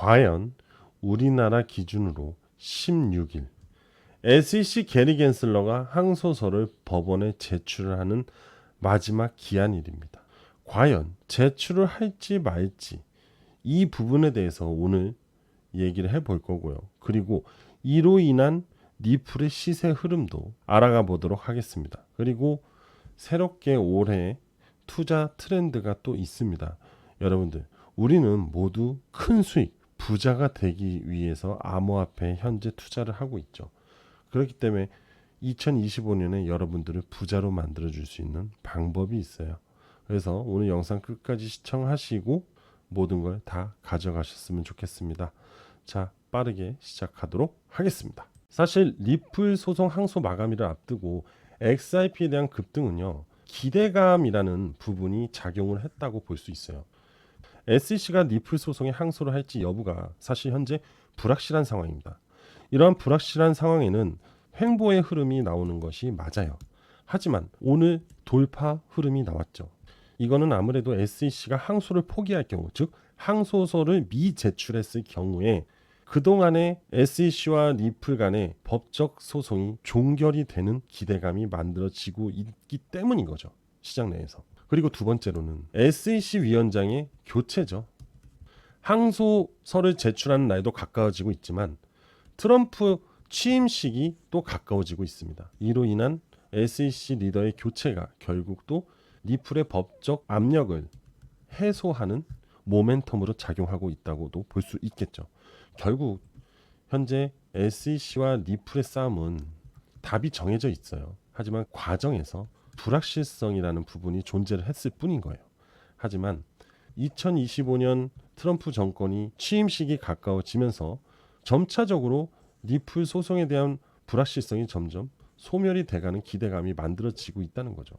과연 우리나라 기준으로 16일 SEC 게리 갠슬러가 항소서를 법원에 제출을 하는 마지막 기한일입니다. 과연 제출을 할지 말지 이 부분에 대해서 오늘 얘기를 해볼 거고요. 그리고 이로 인한 리플의 시세 흐름도 알아가 보도록 하겠습니다. 그리고 새롭게 올해 투자 트렌드가 또 있습니다. 여러분들, 우리는 모두 큰 수익, 부자가 되기 위해서 암호화폐에 현재 투자를 하고 있죠. 그렇기 때문에 2025년에 여러분들을 부자로 만들어줄 수 있는 방법이 있어요. 그래서 오늘 영상 끝까지 시청하시고 모든 걸 다 가져가셨으면 좋겠습니다. 자, 빠르게 시작하도록 하겠습니다. 사실 리플 소송 항소 마감일을 앞두고 XRP에 대한 급등은요, 기대감이라는 부분이 작용을 했다고 볼 수 있어요. SEC가 리플 소송에 항소를 할지 여부가 사실 현재 불확실한 상황입니다. 이러한 불확실한 상황에는 횡보의 흐름이 나오는 것이 맞아요. 하지만 오늘 돌파 흐름이 나왔죠. 이거는 아무래도 SEC가 항소를 포기할 경우, 즉 항소서를 미제출했을 경우에 그동안의 SEC와 리플 간의 법적 소송이 종결이 되는 기대감이 만들어지고 있기 때문인 거죠. 시장 내에서. 그리고 두 번째로는 SEC 위원장의 교체죠. 항소서를 제출하는 날도 가까워지고 있지만 트럼프 취임식이 또 가까워지고 있습니다. 이로 인한 SEC 리더의 교체가 결국 또 리플의 법적 압력을 해소하는 모멘텀으로 작용하고 있다고도 볼 수 있겠죠. 결국 현재 SEC와 리플의 싸움은 답이 정해져 있어요. 하지만 과정에서 불확실성이라는 부분이 존재를 했을 뿐인 거예요. 하지만 2025년 트럼프 정권이 취임식이 가까워지면서 점차적으로 리플 소송에 대한 불확실성이 점점 소멸이 돼가는 기대감이 만들어지고 있다는 거죠.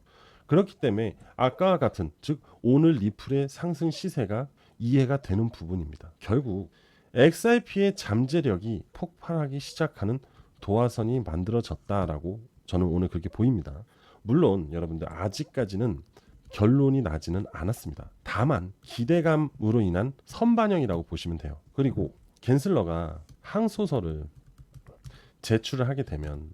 그렇기 때문에 아까와 같은, 즉 오늘 리플의 상승 시세가 이해가 되는 부분입니다. 결국 XRP의 잠재력이 폭발하기 시작하는 도화선이 만들어졌다라고 저는 오늘 그렇게 보입니다. 물론 여러분들 아직까지는 결론이 나지는 않았습니다. 다만 기대감으로 인한 선반영이라고 보시면 돼요. 그리고 갠슬러가 항소서를 제출을 하게 되면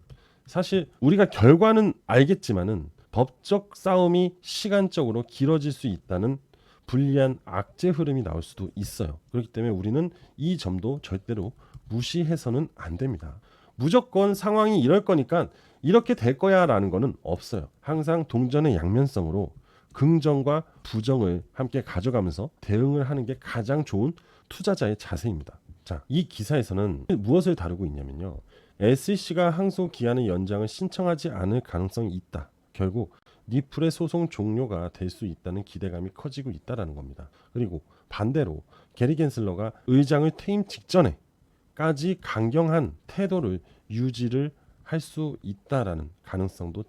사실 우리가 결과는 알겠지만은 법적 싸움이 시간적으로 길어질 수 있다는 불리한 악재 흐름이 나올 수도 있어요. 그렇기 때문에 우리는 이 점도 절대로 무시해서는 안 됩니다. 무조건 상황이 이럴 거니까 이렇게 될 거야 라는 거는 없어요. 항상 동전의 양면성으로 긍정과 부정을 함께 가져가면서 대응을 하는 게 가장 좋은 투자자의 자세입니다. 자, 이 기사에서는 무엇을 다루고 있냐면요, SEC가 항소 기한의 연장을 신청하지 않을 가능성이 있다. 결국 리플의 소송 종료가 될 수 있다는 기대감이 커지고 있다는 겁니다. 그리고 반대로 게리 갠슬러가 의장을 퇴임 직전에까지 강경한 태도를 유지를 할 수 있다라는 가능성도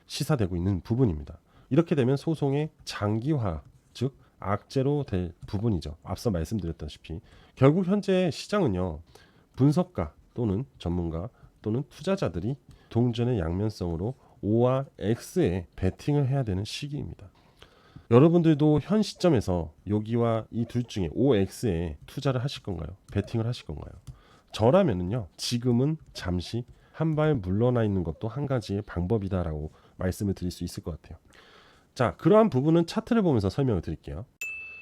시사되고 있는 부분입니다. 이렇게 되면 소송의 장기화, 즉 악재로 될 부분이죠. 앞서 말씀드렸다시피 결국 현재 시장은요, 분석가 또는 전문가 또는 투자자들이 동전의 양면성으로 O와 X에 베팅을 해야 되는 시기입니다. 여러분들도 현 시점에서 여기와 이 둘 중에 OX에 투자를 하실 건가요? 베팅을 하실 건가요? 저라면은요, 지금은 잠시 한 발 물러나 있는 것도 한 가지의 방법이다라고 말씀을 드릴 수 있을 것 같아요. 자, 그러한 부분은 차트를 보면서 설명을 드릴게요.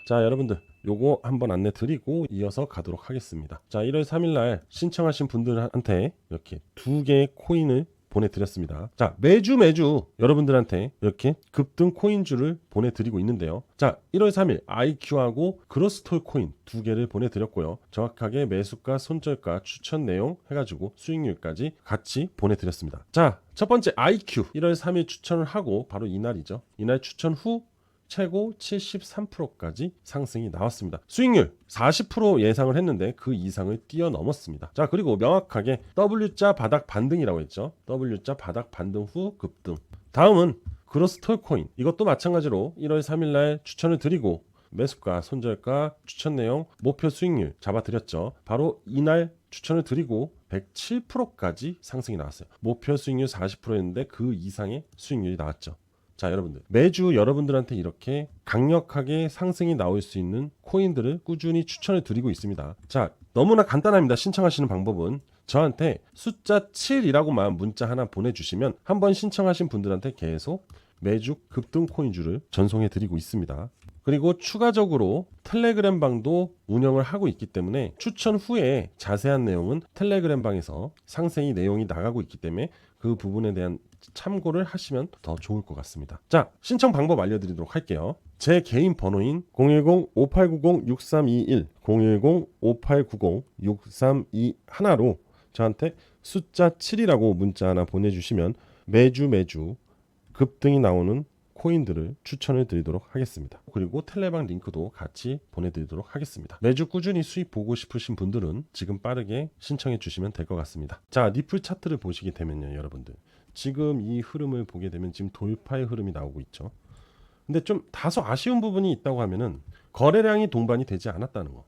자, 여러분들 요거 한번 안내 드리고 이어서 가도록 하겠습니다. 자, 1월 3일 날 신청하신 분들한테 이렇게 2개의 코인을 보내드렸습니다. 자, 매주 여러분들한테 이렇게 급등 코인주를 보내드리고 있는데요. 자, 1월 3일 IQ하고 그로스톨 코인 2개를 보내드렸고요. 정확하게 매수가, 손절가, 추천 내용 해가지고 수익률까지 같이 보내드렸습니다. 자, 첫 번째 IQ 1월 3일 추천을 하고 바로 이날이죠. 이날 추천 후 최고 73%까지 상승이 나왔습니다. 수익률 40% 예상을 했는데 그 이상을 뛰어넘었습니다. 자, 그리고 명확하게 W자 바닥 반등이라고 했죠. W자 바닥 반등 후 급등. 다음은 그로스톨 코인. 이것도 마찬가지로 1월 3일 날 추천을 드리고 매수가, 손절가, 추천 내용, 목표 수익률 잡아드렸죠. 바로 이날 추천을 드리고 107%까지 상승이 나왔어요. 목표 수익률 40%였는데 그 이상의 수익률이 나왔죠. 자, 여러분들 매주 여러분들한테 이렇게 강력하게 상승이 나올 수 있는 코인들을 꾸준히 추천을 드리고 있습니다. 자, 너무나 간단합니다. 신청하시는 방법은 저한테 숫자 7이라고만 문자 하나 보내주시면 한번 신청하신 분들한테 계속 매주 급등 코인주를 전송해 드리고 있습니다. 그리고 추가적으로 텔레그램 방도 운영을 하고 있기 때문에 추천 후에 자세한 내용은 텔레그램 방에서 상세히 내용이 나가고 있기 때문에 그 부분에 대한 참고를 하시면 더 좋을 것 같습니다. 자, 신청 방법 알려드리도록 할게요. 제 개인 번호인 010-5890-6321 010-5890-6321로 저한테 숫자 7이라고 문자 하나 보내주시면 매주 급등이 나오는 코인들을 추천을 드리도록 하겠습니다. 그리고 텔레방 링크도 같이 보내드리도록 하겠습니다. 매주 꾸준히 수익 보고 싶으신 분들은 지금 빠르게 신청해 주시면 될 것 같습니다. 자, 니플 차트를 보시게 되면요, 여러분들 지금 이 흐름을 보게 되면 지금 돌파의 흐름이 나오고 있죠. 근데 좀 다소 아쉬운 부분이 있다고 하면은 거래량이 동반이 되지 않았다는 거.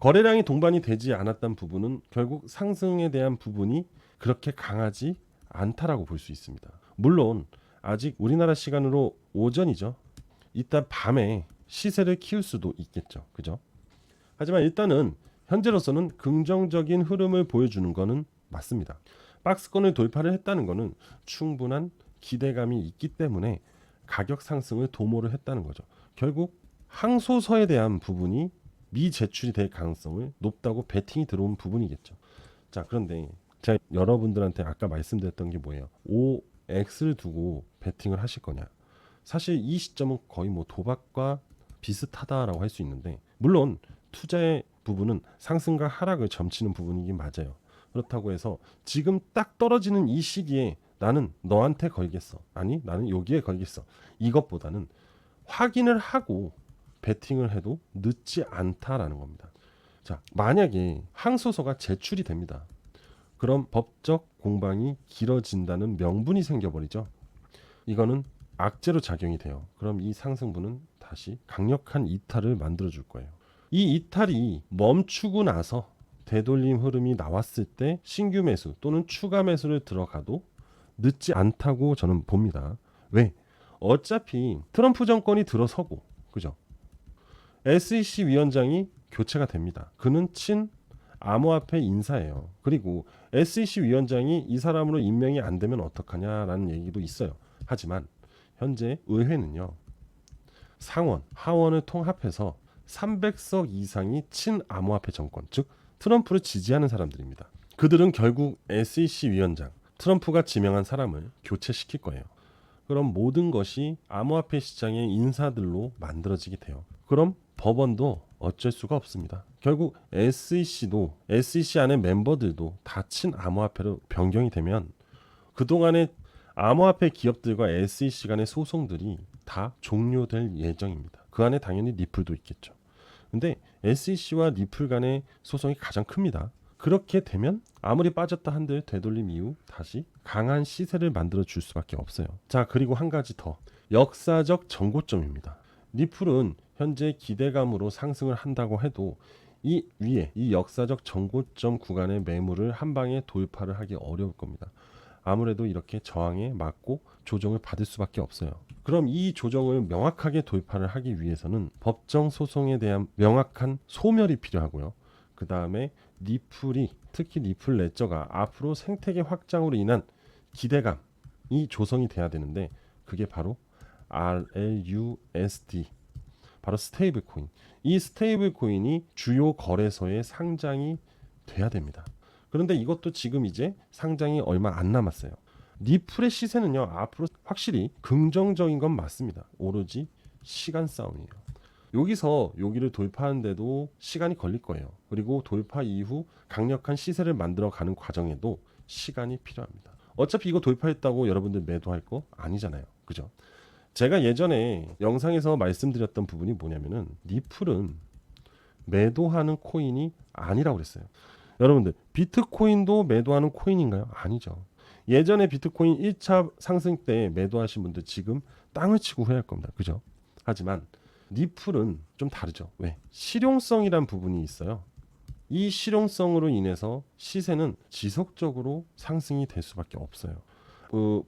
거래량이 동반이 되지 않았다는 부분은 결국 상승에 대한 부분이 그렇게 강하지 않다라고 볼 수 있습니다. 물론 아직 우리나라 시간으로 오전이죠. 이따 밤에 시세를 키울 수도 있겠죠. 그죠? 하지만 일단은 현재로서는 긍정적인 흐름을 보여주는 거는 맞습니다. 박스권을 돌파를 했다는 거는 충분한 기대감이 있기 때문에 가격 상승을 도모를 했다는 거죠. 결국 항소서에 대한 부분이 미제출이 될 가능성을 높다고 베팅이 들어온 부분이겠죠. 자, 그런데 제가 여러분들한테 아까 말씀드렸던 게 뭐예요? OX를 두고 베팅을 하실 거냐? 사실 이 시점은 거의 뭐 도박과 비슷하다라고 할 수 있는데, 물론 투자의 부분은 상승과 하락을 점치는 부분이긴 맞아요. 그렇다고 해서 지금 딱 떨어지는 이 시기에 나는 너한테 걸겠어, 아니 나는 여기에 걸겠어, 이것보다는 확인을 하고 베팅을 해도 늦지 않다라는 겁니다. 자, 만약에 항소서가 제출이 됩니다. 그럼 법적 공방이 길어진다는 명분이 생겨버리죠. 이거는 악재로 작용이 돼요. 그럼 이 상승분은 다시 강력한 이탈을 만들어줄 거예요. 이 이탈이 멈추고 나서 되돌림 흐름이 나왔을 때 신규 매수 또는 추가 매수를 들어가도 늦지 않다고 저는 봅니다. 왜? 어차피 트럼프 정권이 들어서고, 그죠? SEC 위원장이 교체가 됩니다. 그는 친 암호화폐 인사예요. 그리고 SEC 위원장이 이 사람으로 임명이 안 되면 어떡하냐라는 얘기도 있어요. 하지만 현재 의회는요, 상원, 하원을 통합해서 300석 이상이 친 암호화폐 정권, 즉 트럼프를 지지하는 사람들입니다. 그들은 결국 SEC 위원장, 트럼프가 지명한 사람을 교체시킬 거예요. 그럼 모든 것이 암호화폐 시장의 인사들로 만들어지게 돼요. 그럼 법원도 어쩔 수가 없습니다. 결국 SEC도, SEC 안의 멤버들도 다 친 암호화폐로 변경이 되면 그동안의 암호화폐 기업들과 SEC 간의 소송들이 다 종료될 예정입니다. 그 안에 당연히 리플도 있겠죠. 근데 SEC와 리플 간의 소송이 가장 큽니다. 그렇게 되면 아무리 빠졌다 한들 되돌림 이후 다시 강한 시세를 만들어 줄 수밖에 없어요. 자, 그리고 한 가지 더, 역사적 전고점입니다. 리플은 현재 기대감으로 상승을 한다고 해도 이 위에 이 역사적 전고점 구간의 매물을 한 방에 돌파를 하기 어려울 겁니다. 아무래도 이렇게 저항에 맞고 조정을 받을 수밖에 없어요. 그럼 이 조정을 명확하게 돌파를 하기 위해서는 법정 소송에 대한 명확한 소멸이 필요하고요. 그 다음에 리플이, 특히 리플 레저가 앞으로 생태계 확장으로 인한 기대감이 조성이 돼야 되는데, 그게 바로 RLUSD, 바로 스테이블 코인. 이 스테이블 코인이 주요 거래소에 상장이 돼야 됩니다. 그런데 이것도 지금 이제 상장이 얼마 안 남았어요. 리플의 시세는요, 앞으로 확실히 긍정적인 건 맞습니다. 오로지 시간 싸움이에요. 여기서 여기를 돌파하는데도 시간이 걸릴 거예요. 그리고 돌파 이후 강력한 시세를 만들어가는 과정에도 시간이 필요합니다. 어차피 이거 돌파했다고 여러분들 매도할 거 아니잖아요. 그죠? 제가 예전에 영상에서 말씀드렸던 부분이 뭐냐면은 리플은 매도하는 코인이 아니라고 그랬어요. 여러분들, 비트코인도 매도하는 코인인가요? 아니죠. 예전에 비트코인 1차 상승 때 매도하신 분들 지금 땅을 치고 후회할 겁니다. 그죠? 하지만 리플은 좀 다르죠. 왜? 실용성이란 부분이 있어요. 이 실용성으로 인해서 시세는 지속적으로 상승이 될 수밖에 없어요.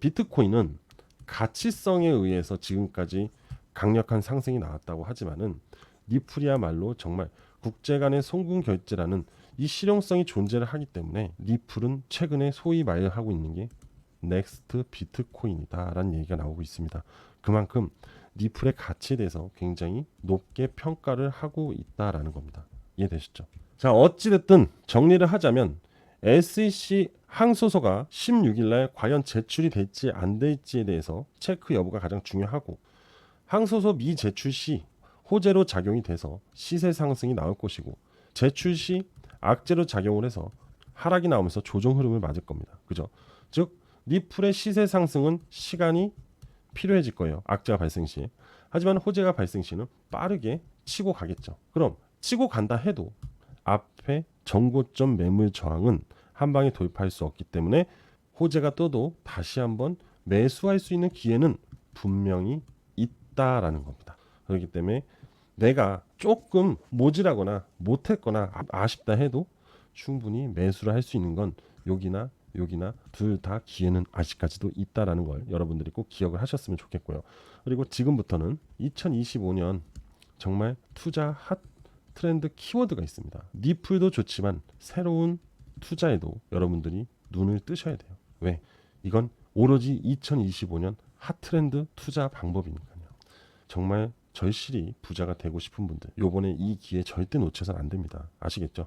비트코인은 가치성에 의해서 지금까지 강력한 상승이 나왔다고 하지만은 리플이야말로 정말 국제 간의 송금 결제라는 이 실용성이 존재를 하기 때문에 리플은 최근에 소위 말하고 있는 게 넥스트 비트코인이다라는 얘기가 나오고 있습니다. 그만큼 리플의 가치에 대해서 굉장히 높게 평가를 하고 있다라는 겁니다. 이해되시죠? 자, 어찌됐든 정리를 하자면 SEC 항소서가 16일날 과연 제출이 될지 안 될지에 대해서 체크 여부가 가장 중요하고, 항소서 미제출 시 호재로 작용이 돼서 시세 상승이 나올 것이고, 제출 시 악재로 작용을 해서 하락이 나오면서 조정 흐름을 맞을 겁니다. 그죠? 즉 리플의 시세 상승은 시간이 필요해질 거예요. 악재가 발생 시에. 하지만 호재가 발생 시는 빠르게 치고 가겠죠. 그럼 치고 간다 해도 앞에 정고점 매물 저항은 한 방에 돌파할 수 없기 때문에 호재가 떠도 다시 한번 매수할 수 있는 기회는 분명히 있다라는 겁니다. 그렇기 때문에 내가 조금 모질하거나 못했거나 아쉽다 해도 충분히 매수를 할 수 있는 건 여기나 둘 다 기회는 아직까지도 있다라는 걸 여러분들이 꼭 기억을 하셨으면 좋겠고요. 그리고 지금부터는 2025년 정말 투자 핫 트렌드 키워드가 있습니다. 리플도 좋지만 새로운 투자에도 여러분들이 눈을 뜨셔야 돼요. 왜? 이건 오로지 2025년 핫 트렌드 투자 방법이니까요. 정말 절실히 부자가 되고 싶은 분들, 요번에 이 기회 절대 놓쳐서는 안 됩니다. 아시겠죠?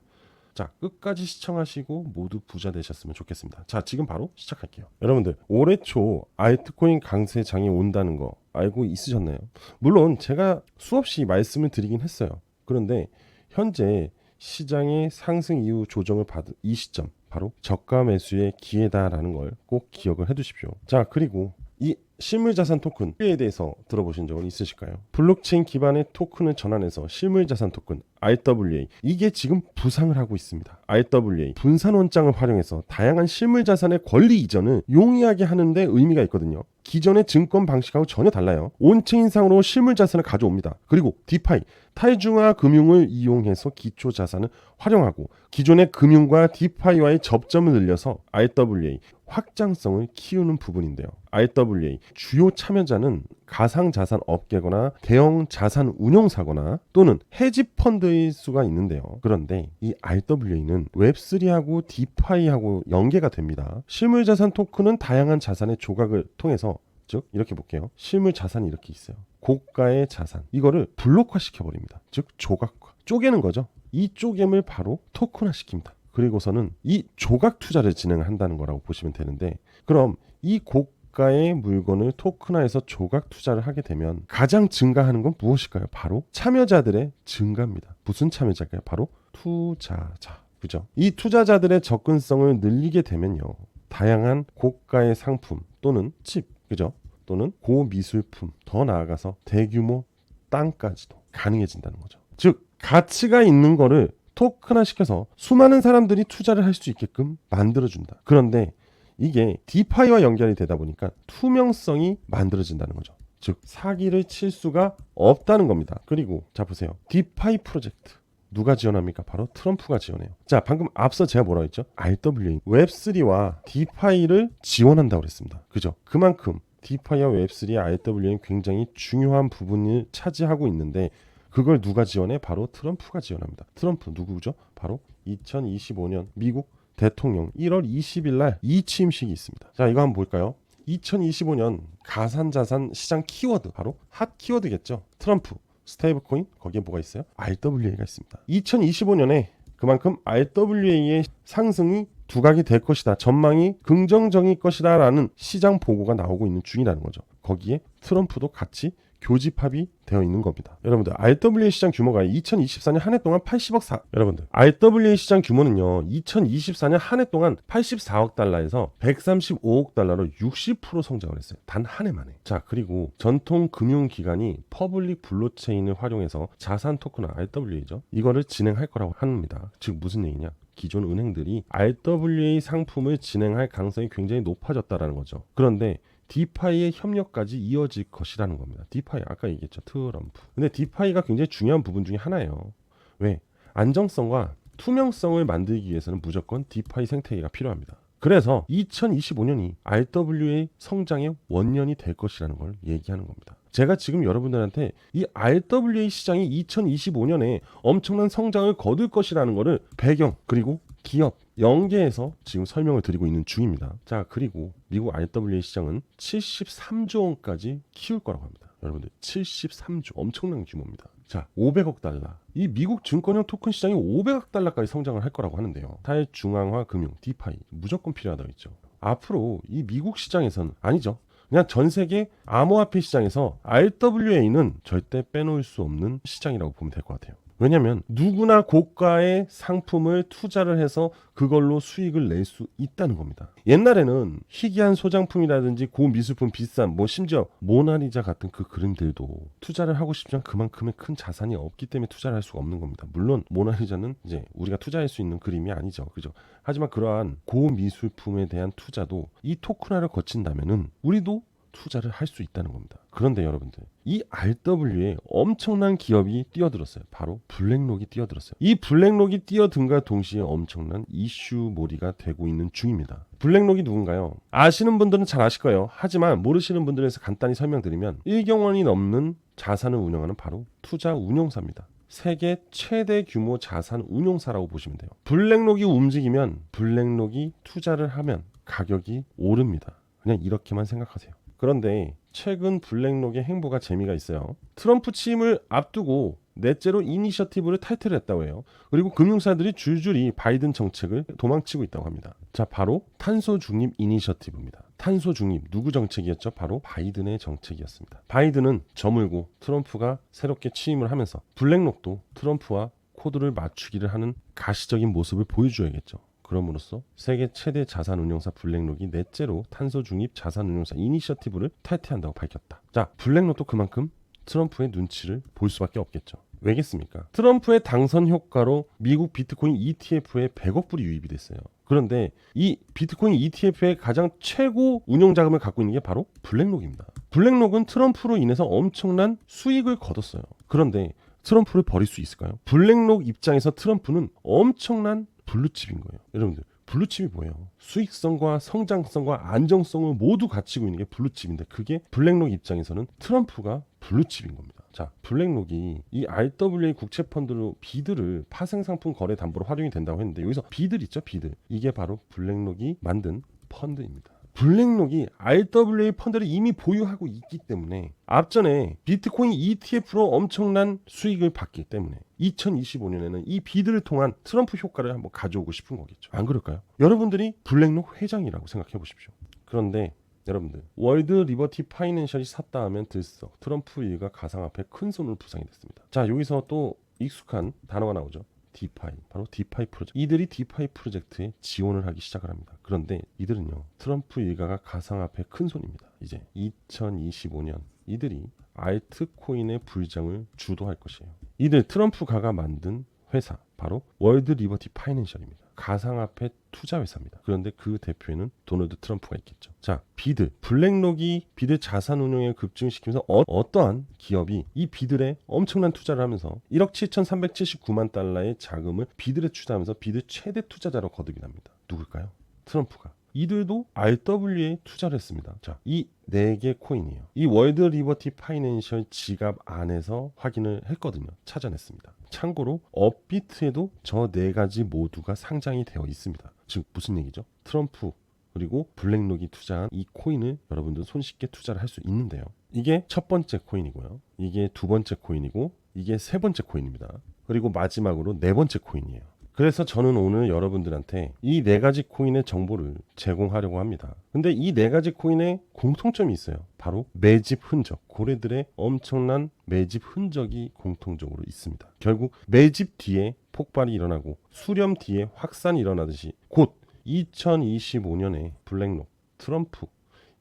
자, 끝까지 시청하시고 모두 부자 되셨으면 좋겠습니다. 자, 지금 바로 시작할게요. 여러분들, 올해 초 알트코인 강세장이 온다는 거 알고 있으셨나요? 물론 제가 수없이 말씀을 드리긴 했어요. 그런데 현재 시장의 상승 이후 조정을 받은 이 시점, 바로 저가 매수의 기회다라는 걸 꼭 기억을 해두십시오. 자, 그리고 이 실물자산 토큰에 대해서 들어보신 적은 있으실까요? 블록체인 기반의 토큰을 전환해서 실물자산 토큰 RWA, 이게 지금 부상을 하고 있습니다. RWA 분산 원장을 활용해서 다양한 실물자산의 권리 이전을 용이하게 하는 데 의미가 있거든요. 기존의 증권 방식하고 전혀 달라요. 온체인상으로 실물자산을 가져옵니다. 그리고 디파이, 탈중화 금융을 이용해서 기초자산을 활용하고 기존의 금융과 디파이와의 접점을 늘려서 RWA 확장성을 키우는 부분인데요. RWA 주요 참여자는 가상자산 업계거나 대형 자산 운용사거나 또는 헤지펀드일 수가 있는데요. 그런데 이 RWA는 웹3하고 디파이하고 연계가 됩니다. 실물자산 토큰은 다양한 자산의 조각을 통해서, 즉 이렇게 볼게요. 실물 자산이 이렇게 있어요. 고가의 자산, 이거를 블록화 시켜버립니다. 즉 조각화, 쪼개는 거죠. 이 쪼개을 바로 토큰화 시킵니다. 그리고서는 이 조각 투자를 진행한다는 거라고 보시면 되는데, 그럼 이 고가의 물건을 토큰화해서 조각 투자를 하게 되면 가장 증가하는 건 무엇일까요? 바로 참여자들의 증가입니다. 무슨 참여자일까요? 바로 투자자. 그죠? 이 투자자들의 접근성을 늘리게 되면요, 다양한 고가의 상품 또는 칩, 그죠? 또는 고미술품, 더 나아가서 대규모 땅까지도 가능해진다는 거죠. 즉 가치가 있는 거를 토큰화 시켜서 수많은 사람들이 투자를 할 수 있게끔 만들어준다. 그런데 이게 디파이와 연결이 되다 보니까 투명성이 만들어진다는 거죠. 즉 사기를 칠 수가 없다는 겁니다. 그리고 자 보세요. 디파이 프로젝트 누가 지원합니까? 바로 트럼프가 지원해요. 자, 방금 앞서 제가 뭐라고 했죠? RWA, 웹3와 디파이를 지원한다고 그랬습니다. 그죠? 그만큼 디파이와 웹3, RWA는 굉장히 중요한 부분을 차지하고 있는데, 그걸 누가 지원해? 바로 트럼프가 지원합니다. 트럼프 누구죠? 바로 2025년 미국 대통령 1월 20일 날 이 취임식이 있습니다. 자, 이거 한번 볼까요? 2025년 가상자산 시장 키워드, 바로 핫 키워드겠죠. 트럼프, 스테이블 코인, 거기에 뭐가 있어요? RWA가 있습니다. 2025년에 그만큼 RWA의 상승이 두각이 될 것이다, 전망이 긍정적일 것이다 라는 시장 보고가 나오고 있는 중이라는 거죠. 거기에 트럼프도 같이 교집합이 되어 있는 겁니다. 여러분들, RWA 시장 규모가 2024년 한 해 동안 80억 4... 여러분들, RWA 시장 규모는요 2024년 한 해 동안 84억 달러에서 135억 달러로 60% 성장을 했어요. 단 한 해 만에. 자, 그리고 전통 금융기관이 퍼블릭 블록체인을 활용해서 자산 토큰화, RWA죠, 이거를 진행할 거라고 합니다. 즉 무슨 얘기냐, 기존 은행들이 RWA 상품을 진행할 가능성이 굉장히 높아졌다라는 거죠. 그런데 디파이의 협력까지 이어질 것이라는 겁니다. 디파이, 아까 얘기했죠, 트럼프. 근데 디파이가 굉장히 중요한 부분 중에 하나예요. 왜? 안정성과 투명성을 만들기 위해서는 무조건 디파이 생태계가 필요합니다. 그래서 2025년이 RWA 성장의 원년이 될 것이라는 걸 얘기하는 겁니다. 제가 지금 여러분들한테 이 RWA 시장이 2025년에 엄청난 성장을 거둘 것이라는 거를 배경 그리고 기업 연계해서 지금 설명을 드리고 있는 중입니다. 자, 그리고 미국 RWA 시장은 73조 원까지 키울 거라고 합니다. 여러분들 73조 엄청난 규모입니다. 자, 500억 달러. 이 미국 증권형 토큰 시장이 500억 달러까지 성장을 할 거라고 하는데요. 탈중앙화 금융, 디파이 무조건 필요하다고 했죠. 앞으로 이 미국 시장에서는 아니죠. 그냥 전 세계 암호화폐 시장에서 RWA는 절대 빼놓을 수 없는 시장이라고 보면 될 것 같아요. 왜냐하면 누구나 고가의 상품을 투자를 해서 그걸로 수익을 낼 수 있다는 겁니다. 옛날에는 희귀한 소장품이라든지 고미술품 비싼 심지어 모나리자 같은 그 그림들도 투자를 하고 싶지만 그만큼의 큰 자산이 없기 때문에 투자를 할 수가 없는 겁니다. 물론 모나리자는 이제 우리가 투자할 수 있는 그림이 아니죠. 그죠? 하지만 그러한 고미술품에 대한 투자도 이 토큰화를 거친다면은 우리도 투자를 할 수 있다는 겁니다. 그런데 여러분들 이 RW에 엄청난 기업이 뛰어들었어요. 바로 블랙록이 뛰어들었어요. 이 블랙록이 뛰어든과 동시에 엄청난 이슈몰이가 되고 있는 중입니다. 블랙록이 누군가요? 아시는 분들은 잘 아실 거예요. 하지만 모르시는 분들에서 간단히 설명드리면 1경 원이 넘는 자산을 운영하는 바로 투자 운용사입니다. 세계 최대 규모 자산 운용사라고 보시면 돼요. 블랙록이 움직이면 블랙록이 투자를 하면 가격이 오릅니다. 그냥 이렇게만 생각하세요. 그런데 최근 블랙록의 행보가 재미가 있어요. 트럼프 취임을 앞두고 넷째로 이니셔티브를 탈퇴했다고 해요. 그리고 금융사들이 줄줄이 바이든 정책을 도망치고 있다고 합니다. 자, 바로 탄소 중립 이니셔티브입니다. 탄소 중립 누구 정책이었죠? 바로 바이든의 정책이었습니다. 바이든은 저물고 트럼프가 새롭게 취임을 하면서 블랙록도 트럼프와 코드를 맞추기를 하는 가시적인 모습을 보여줘야겠죠. 그럼으로써 세계 최대 자산운용사 블랙록이 넷째로 탄소 중립 자산운용사 이니셔티브를 탈퇴한다고 밝혔다. 자, 블랙록도 그만큼 트럼프의 눈치를 볼 수밖에 없겠죠. 왜겠습니까? 트럼프의 당선 효과로 미국 비트코인 ETF에 100억 불이 유입이 됐어요. 그런데 이 비트코인 ETF의 가장 최고 운용 자금을 갖고 있는 게 바로 블랙록입니다. 블랙록은 트럼프로 인해서 엄청난 수익을 거뒀어요. 그런데 트럼프를 버릴 수 있을까요? 블랙록 입장에서 트럼프는 엄청난 블루칩인 거예요. 여러분들 블루칩이 뭐예요? 수익성과 성장성과 안정성을 모두 갖추고 있는 게 블루칩인데 그게 블랙록 입장에서는 트럼프가 블루칩인 겁니다. 자, 블랙록이 이 RWA 국채펀드로 비드를 파생상품 거래 담보로 활용이 된다고 했는데 여기서 비들 있죠? 비들. 이게 바로 블랙록이 만든 펀드입니다. 블랙록이 RWA 펀드를 이미 보유하고 있기 때문에 앞전에 비트코인 ETF로 엄청난 수익을 받기 때문에 2025년에는 이 비드를 통한 트럼프 효과를 한번 가져오고 싶은 거겠죠. 안 그럴까요? 여러분들이 블랙록 회장이라고 생각해 보십시오. 그런데 여러분들 월드 리버티 파이낸셜이 샀다 하면 들썩 트럼프 일가 가상화폐 큰 손으로 부상이 됐습니다. 자, 여기서 또 익숙한 단어가 나오죠. 디파이, 바로 디파이 프로젝트. 이들이 디파이 프로젝트에 지원을 하기 시작을 합니다. 그런데 이들은요, 트럼프 일가가 가상화폐 큰 손입니다. 이제 2025년 이들이 알트코인의 불장을 주도할 것이에요. 이들 트럼프가가 만든 회사, 바로 월드 리버티 파이낸셜입니다. 가상화폐 투자 회사입니다. 그런데 그 대표에는 도널드 트럼프가 있겠죠. 자, 비드, 블랙록이 비드 자산 운용에 급증시키면서 어떠한 기업이 이 비들에 엄청난 투자를 하면서 1억 7,379만 달러의 자금을 비들에 투자하면서 비드 최대 투자자로 거듭이 납니다. 누굴까요? 트럼프가. 이들도 RW에 투자를 했습니다. 자, 이 4개 코인이에요. 이 월드 리버티 파이낸셜 지갑 안에서 확인을 했거든요. 찾아냈습니다. 참고로 업비트에도 저 4가지 모두가 상장이 되어 있습니다. 즉 무슨 얘기죠? 트럼프 그리고 블랙록이 투자한 이 코인을 여러분들 손쉽게 투자를 할 수 있는데요. 이게 첫 번째 코인이고요. 이게 두 번째 코인이고 이게 세 번째 코인입니다. 그리고 마지막으로 네 번째 코인이에요. 그래서 저는 오늘 여러분들한테 이 4가지 코인의 정보를 제공하려고 합니다. 근데 이 4가지 코인의 공통점이 있어요. 바로 매집 흔적, 고래들의 엄청난 매집 흔적이 공통적으로 있습니다. 결국 매집 뒤에 폭발이 일어나고 수렴 뒤에 확산이 일어나듯이 곧 2025년에 블랙록, 트럼프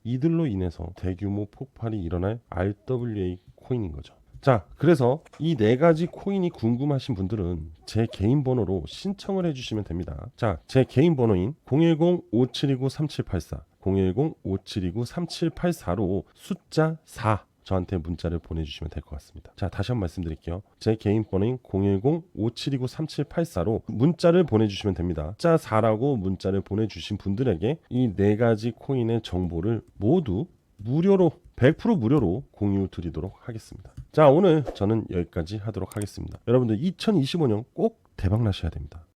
이들로 인해서 대규모 폭발이 일어날 RWA 코인인 거죠. 자, 그래서 이 4가지 코인이 궁금하신 분들은 제 개인 번호로 신청을 해주시면 됩니다. 자, 제 개인 번호인 010-5729-3784 010-5729-3784로 숫자 4 저한테 문자를 보내주시면 될 것 같습니다. 자, 다시 한번 말씀드릴게요. 제 개인 번호인 010-5729-3784로 문자를 보내주시면 됩니다. 자 4라고 문자를 보내주신 분들에게 이 4가지 코인의 정보를 모두 무료로 100% 무료로 공유 드리도록 하겠습니다. 자, 오늘 저는 여기까지 하도록 하겠습니다. 여러분들 2025년 꼭 대박 나셔야 됩니다.